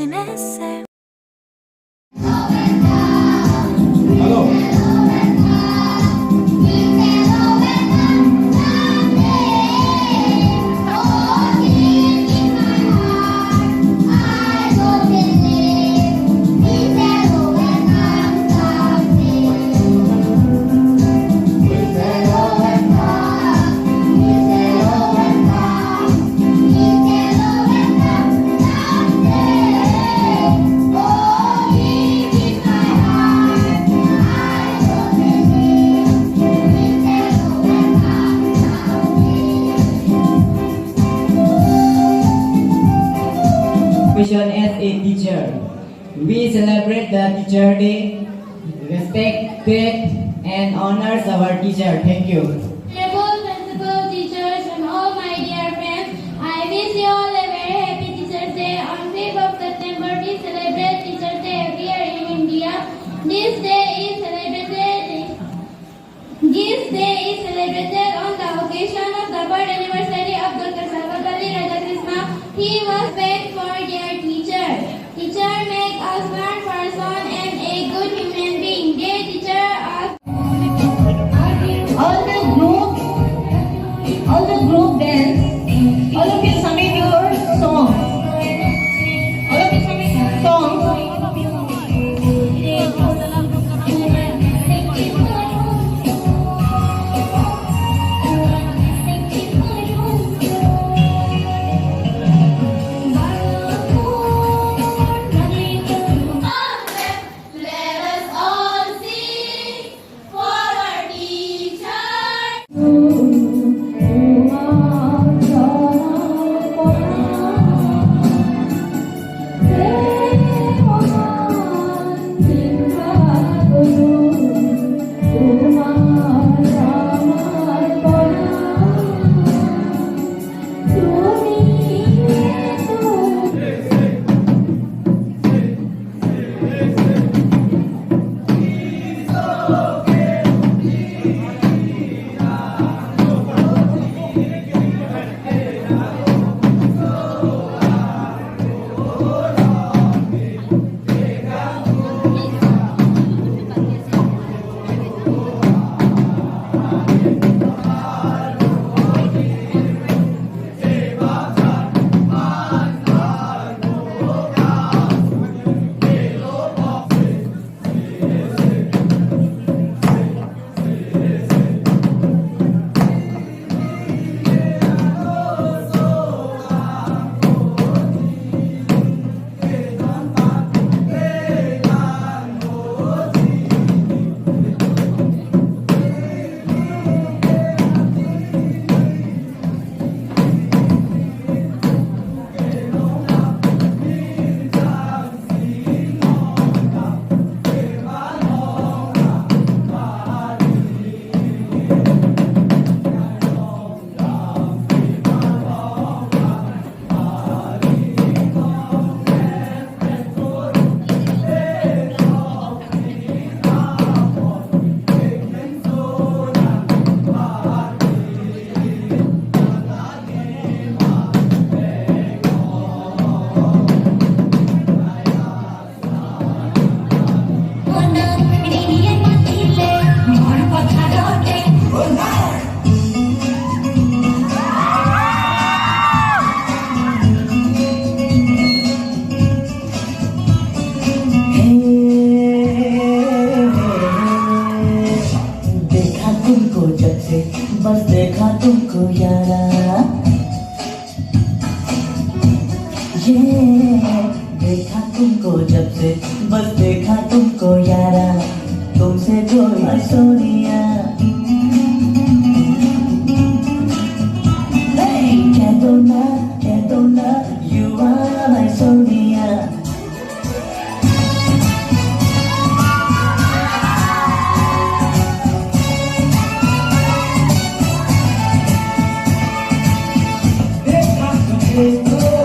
심했어요. Vision as a teacher. We celebrate the Teacher Day, respect, and honors our teacher. Thank you. Honorable principal, teachers, and all my dear friends, I wish you all a very happy Teachers Day. On 5th of September, we celebrate Teachers Day every year in India. This day is celebrated on the occasion of the birth anniversary of Dr. Sarvapalli Radhakrishna. He was paid for their teacher. Teacher make a smart person and a good human being. They teacher us. All the group dance, all of you submit your songs. All of you submit songs. Let us all sing for our teacher. बस देखा तुमको यारा, ये देखा तुमको जब से, बस देखा तुमको यारा, तुमसे कोई सोनिया। कह दो ना, you are my Sonia. Let's go.